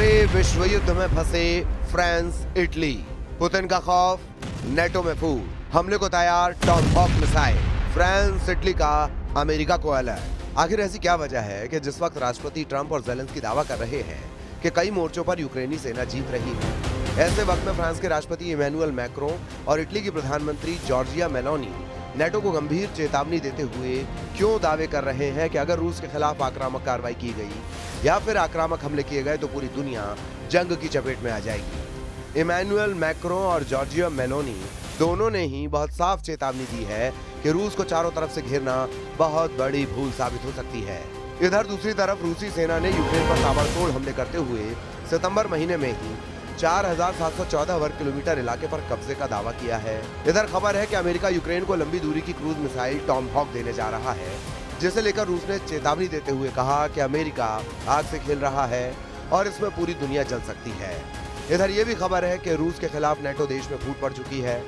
तीसरे विश्व युद्ध में फंसे फ्रांस इटली। पुतिन का खौफ, नेटो में फूट, हमले को तैयार टॉमहॉक मिसाइल। फ्रांस इटली का अमेरिका को अलर्ट। आखिर ऐसी क्या वजह है कि जिस वक्त राष्ट्रपति ट्रंप और जेलेंस्की दावा कर रहे हैं कि कई मोर्चों पर यूक्रेनी सेना जीत रही है, ऐसे वक्त में फ्रांस के राष्ट्रपति इमैनुअल मैक्रों और इटली की प्रधानमंत्री जॉर्जिया मेलोनी नेटो को गंभीर चेतावनी देते हुए क्यों दावे कर रहे हैं कि अगर रूस के खिलाफ आक्रामक कार्रवाई की गई या फिर आक्रामक हमले किए गए तो पूरी दुनिया जंग की चपेट में आ जाएगी। इमैनुअल मैक्रों और जॉर्जिया मेलोनी दोनों ने ही बहुत साफ चेतावनी दी है कि रूस को चारों तरफ से घेरना बहुत बड़ी भूल साबित हो सकती है। इधर दूसरी तरफ रूसी सेना ने यूक्रेन पर ताबड़तोड़ हमले करते हुए सितंबर महीने में ही 4,714 वर्ग किलोमीटर इलाके पर कब्जे का दावा किया है। इधर खबर है कि अमेरिका यूक्रेन को लंबी दूरी की क्रूज मिसाइल टॉमहॉक देने जा रहा है, जिसे लेकर रूस ने चेतावनी देते हुए कहा कि अमेरिका आग से खेल रहा है और इसमें पूरी दुनिया जल सकती है। इधर ये भी खबर है कि रूस के खिलाफ नेटो देश में फूट पड़ चुकी है।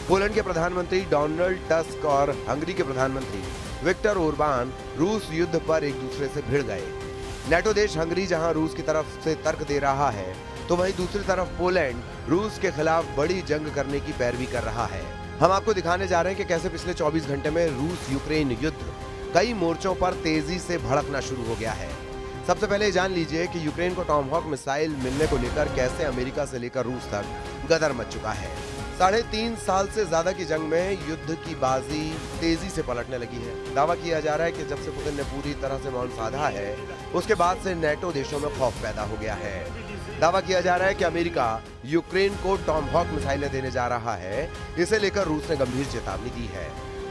पोलैंड के प्रधानमंत्री डोनाल्ड टस्क और हंगरी के प्रधानमंत्री विक्टर ओरबान रूस युद्ध पर एक दूसरे से भिड़ गए। नेटो देश हंगरी जहां रूस की तरफ से तर्क दे रहा है, तो वहीं दूसरी तरफ पोलैंड रूस के खिलाफ बड़ी जंग करने की पैरवी कर रहा है। हम आपको दिखाने जा रहे हैं कि कैसे पिछले 24 घंटे में रूस यूक्रेन युद्ध कई मोर्चों पर तेजी से भड़कना शुरू हो गया है। सबसे पहले जान लीजिए कि यूक्रेन को टॉमहॉक मिसाइल मिलने को लेकर कैसे अमेरिका से लेकर रूस तक गदर मच चुका है। 3.5 साल से ज्यादा की जंग में युद्ध की बाजी तेजी से पलटने लगी है। दावा किया जा रहा है कि जब से पुतिन ने पूरी तरह से मौन साधा है, उसके बाद से नेटो देशों में खौफ पैदा हो गया है। दावा किया जा रहा है कि अमेरिका यूक्रेन को टॉमहॉक मिसाइलें देने जा रहा है। इसे लेकर रूस ने गंभीर चेतावनी दी है।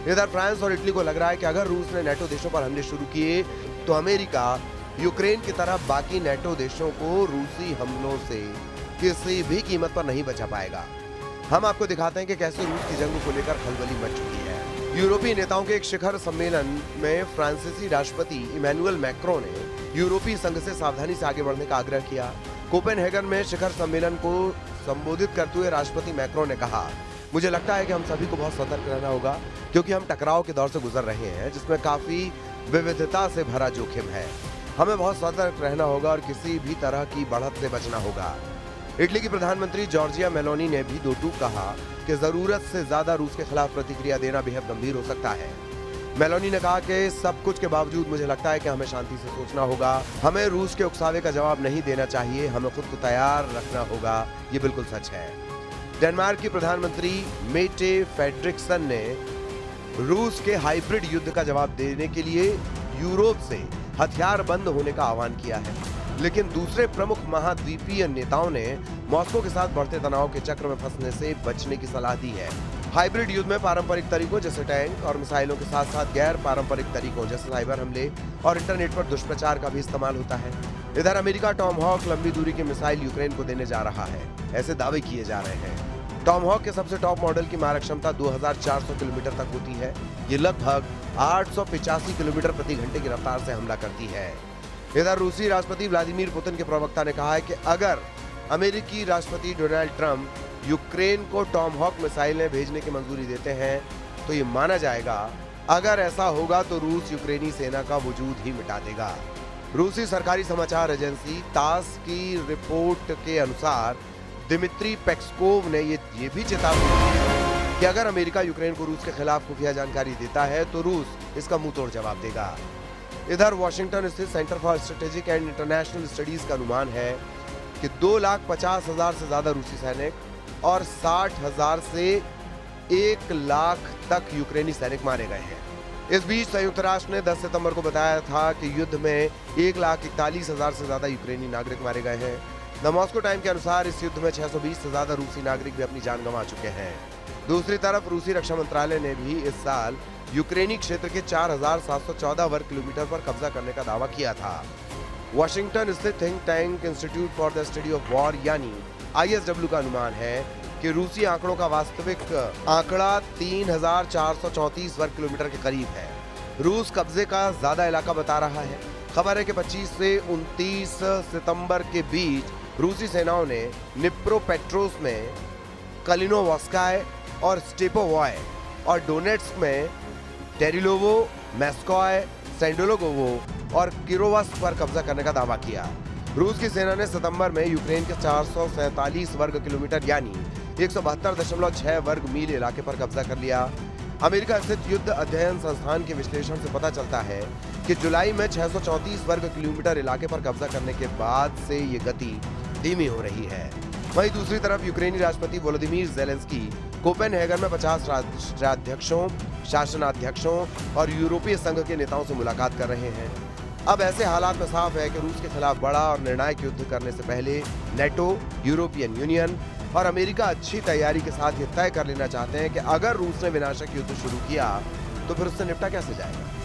इधर फ्रांस और इटली को लग रहा है कि अगर रूस ने नेटो देशों पर हमले शुरू किए तो अमेरिका यूक्रेन की तरह बाकी नेटो देशों को रूसी हमलों से किसी भी कीमत पर नहीं बचा पाएगा। हम आपको दिखाते हैं कि कैसे रूस की जंग को लेकर खलबली मच चुकी है। यूरोपीय नेताओं के एक शिखर सम्मेलन में फ्रांसीसी राष्ट्रपति इमैनुअल मैक्रों ने यूरोपीय संघ से सावधानी से आगे बढ़ने का आग्रह किया। कोपेनहेगन में शिखर सम्मेलन को संबोधित करते हुए राष्ट्रपति मैक्रों ने कहा, मुझे लगता है कि हम सभी को बहुत सतर्क रहना होगा, क्योंकि हम टकराव के दौर से गुजर रहे हैं जिसमें काफी विविधता से भरा जोखिम है। हमें बहुत सतर्क रहना होगा और किसी भी तरह की बढ़त से बचना होगा। इटली की प्रधानमंत्री जॉर्जिया मेलोनी ने भी दो टूक कहा कि जरूरत से ज्यादा रूस के खिलाफ प्रतिक्रिया देना बेहद गंभीर हो सकता है। मेलोनी ने कहा कि सब कुछ के बावजूद मुझे लगता है कि हमें शांति से सोचना होगा। हमें रूस के उकसावे का जवाब नहीं देना चाहिए, हमें खुद को तैयार रखना होगा। ये बिल्कुल सच है। डेनमार्क की प्रधानमंत्री मेटे फ्रेडरिक्सन ने रूस के हाइब्रिड युद्ध का जवाब देने के लिए यूरोप से हथियार बंद होने का आह्वान किया है, लेकिन दूसरे प्रमुख महाद्वीपीय नेताओं ने मॉस्को के साथ बढ़ते तनाव के चक्र में फंसने से बचने की सलाह दी है। हाइब्रिड युद्ध में पारंपरिक तरीकों जैसे टैंक और मिसाइलों के साथ साथ गैर पारंपरिक तरीकों जैसे साइबर हमले और इंटरनेट पर दुष्प्रचार का भी इस्तेमाल होता है। इधर अमेरिका टॉमहॉक लंबी दूरी की मिसाइल यूक्रेन को देने जा रहा है, ऐसे दावे किए जा रहे हैं। टॉमहॉक के सबसे टॉप मॉडल की मारक क्षमता 2400 किलोमीटर तक होती है। ये लगभग 885 किलोमीटर प्रति घंटे की रफ्तार से हमला करती है। इधर रूसी राष्ट्रपति व्लादिमीर पुतिन के प्रवक्ता ने कहा है कि अगर अमेरिकी राष्ट्रपति डोनाल्ड ट्रंप यूक्रेन को टॉमहॉक मिसाइलें भेजने की मंजूरी देते हैं तो ये माना जाएगा। अगर ऐसा होगा तो रूस यूक्रेनी सेना का वजूद ही मिटा देगा। रूसी सरकारी समाचार एजेंसी तास की रिपोर्ट के अनुसार दिमित्री पेस्कोव ने ये भी चेतावनी दी कि अगर अमेरिका यूक्रेन को रूस के खिलाफ खुफिया जानकारी देता है तो रूस इसका मुंह तोड़ जवाब देगा। इधर वॉशिंगटन स्थित centre for strategic and international studies का अनुमान है कि 2,50,000 से ज्यादा रूसी सैनिक और 60,000 से 1 लाख तक यूक्रेनी सैनिक मारे गए हैं। इस बीच संयुक्त राष्ट्र ने 10 सितंबर को बताया था कि युद्ध में 1,41,000 से ज्यादा यूक्रेनी नागरिक मारे गए हैं। द मॉस्को टाइम के अनुसार इस युद्ध में 620 से ज्यादा रूसी नागरिक भी अपनी जान गंवा चुके हैं। दूसरी तरफ रूसी रक्षा मंत्रालय ने भी इस साल यूक्रेनी क्षेत्र के 4,714 वर्ग किलोमीटर पर कब्जा करने का दावा किया था। वॉशिंगटन स्थित think tank institute for the study of war यानी ISW का अनुमान है कि रूसी आंकड़ों का वास्तविक आंकड़ा 3,434 वर्ग किलोमीटर के करीब है। रूस कब्जे का ज्यादा इलाका बता रहा है। खबर है कि 25 से 29 सितंबर के बीच रूसी सेनाओं ने निप्रोपेट्रोस में कलिनोवस्काय और स्टेपोवॉय और डोनेट्स्क में टेरिलोवो, मेस्कॉय, सेंडोलोगोवो और किरोवस्क पर कब्जा करने का दावा किया। रूस की सेना ने सितंबर में यूक्रेन के 447 वर्ग किलोमीटर यानी 172.6 वर्ग मील इलाके पर कब्जा कर लिया। अमेरिका स्थित युद्ध अध्ययन संस्थान के विश्लेषण से पता चलता है कि जुलाई में 634 वर्ग किलोमीटर इलाके पर कब्जा करने के बाद से ये गति धीमी हो रही है। वहीं दूसरी तरफ यूक्रेनी राष्ट्रपति वोलोदिमीर ज़ेलेंस्की कोपेनहेगन में 50 राष्ट्राध्यक्षों, शासनाध्यक्षों और यूरोपीय संघ के नेताओं से मुलाकात कर रहे हैं। अब ऐसे हालात में साफ है कि रूस के खिलाफ बड़ा और निर्णायक युद्ध करने से पहले नेटो, यूरोपियन यूनियन और अमेरिका अच्छी तैयारी के साथ ये तय कर लेना चाहते हैं कि अगर रूस ने विनाशक युद्ध शुरू किया तो फिर उससे निपटा कैसे जाएगा।